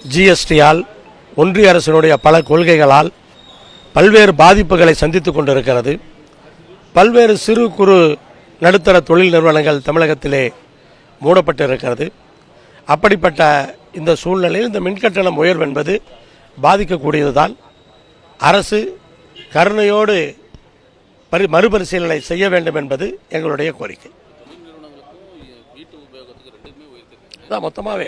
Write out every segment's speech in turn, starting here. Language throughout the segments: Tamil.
ஜிஎஸ்டியால் ஒன்றிய அரசினுடைய பல கொள்கைகளால் பல்வேறு பாதிப்புகளை சந்தித்து கொண்டிருக்கிறது. பல்வேறு சிறு குறு நடுத்தர தொழில் நிறுவனங்கள் தமிழகத்திலே மூடப்பட்டிருக்கிறது. அப்படிப்பட்ட இந்த சூழ்நிலையில் இந்த மின்கட்டணம் உயர்வு என்பது பாதிக்கக்கூடியதுதான். அரசு கருணையோடு மறுபரிசீலனை செய்ய வேண்டும் என்பது எங்களுடைய கோரிக்கை. மொத்தமாகவே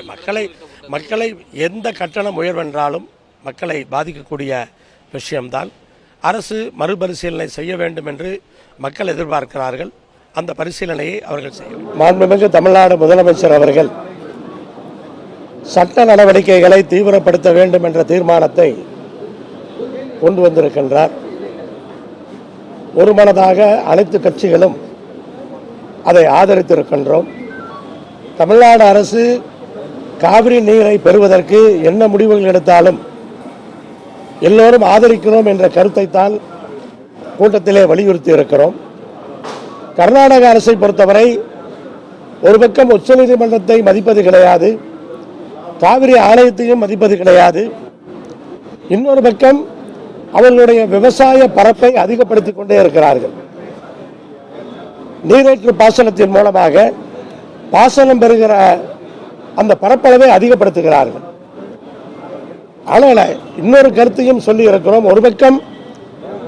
மக்களை எந்த கட்டணம் உயர்வென்றாலும் மக்களை பாதிக்கக்கூடிய விஷயம்தான். அரசு மறுபரிசீலனை செய்ய வேண்டும் என்று மக்கள் எதிர்பார்க்கிறார்கள். அந்த பரிசீலனையை அவர்கள் செய்யும். மாண்புமிகு தமிழ்நாடு முதலமைச்சர் அவர்கள் சட்ட நடவடிக்கைகளை தீவிரப்படுத்த வேண்டும் என்ற தீர்மானத்தை கொண்டு வந்திருக்கின்றார். ஒருமனதாக அனைத்து கட்சிகளும் அதை ஆதரித்திருக்கின்றோம். தமிழ்நாடு அரசு காவிரி நீரை பெறுவதற்கு என்ன முடிவுகள் எடுத்தாலும் எல்லோரும் ஆதரிக்கிறோம் என்ற கருத்தை தான் கூட்டத்திலே வலியுறுத்தி இருக்கிறோம். கர்நாடக அரசை பொறுத்தவரை ஒரு பக்கம் உச்சநீதிமன்றத்தை மதிப்பது கிடையாது, காவிரி ஆணையத்தையும் மதிப்பது கிடையாது. இன்னொரு பக்கம் அவர்களுடைய விவசாய பரப்பை அதிகப்படுத்திக் கொண்டே இருக்கிறார்கள். நீரேற்று பாசனத்தின் மூலமாக பாசனம் பெறுகிற அந்த பரப்பளவை அதிகப்படுத்துகிறார்கள். ஆனால் இன்னொரு கருத்தையும் சொல்லி இருக்கிறோம். ஒரு பக்கம்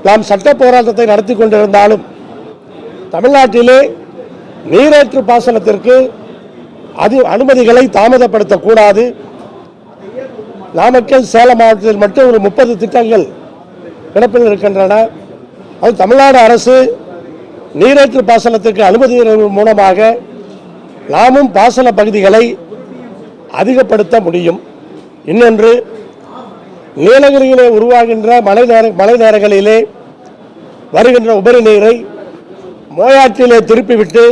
நாம் சட்ட போராட்டத்தை நடத்தி கொண்டிருந்தாலும் தமிழ்நாட்டிலே நீரேற்று பாசனத்திற்கு அனுமதிகளை தாமதப்படுத்தக்கூடாது. நாமக்கல் சேலம் மாவட்டத்தில் மட்டும் ஒரு 30 திட்டங்கள் கிடப்பில் இருக்கின்றன. அது தமிழ்நாடு அரசு நீரேற்று பாசனத்திற்கு அனுமதி மூலமாக நாமும் பாசன பகுதிகளை அதிகப்படுத்த முடியும். இன்னொன்று, நீலகிரியிலே உருவாகின்ற மழை நேரங்களிலே வருகின்ற உபரி நீரை மோயாற்றிலே திருப்பிவிட்டு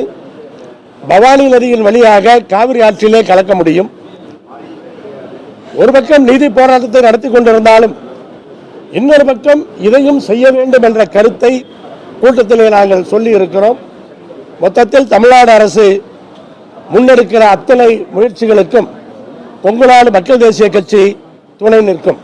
பவானி நதியின் வழியாக காவிரி ஆற்றிலே கலக்க முடியும். ஒரு பக்கம் நீதி போராட்டத்தை நடத்தி கொண்டிருந்தாலும் இன்னொரு பக்கம் இதையும் செய்ய வேண்டும் என்ற கருத்தை கூட்டத்திலே நாங்கள் சொல்லி இருக்கிறோம். மொத்தத்தில் தமிழ்நாடு அரசு முன்னெடுக்கிற அத்தனை முயற்சிகளுக்கும் கொங்குநாடு மக்கள் தேசிய கட்சி துணை நிற்கும்.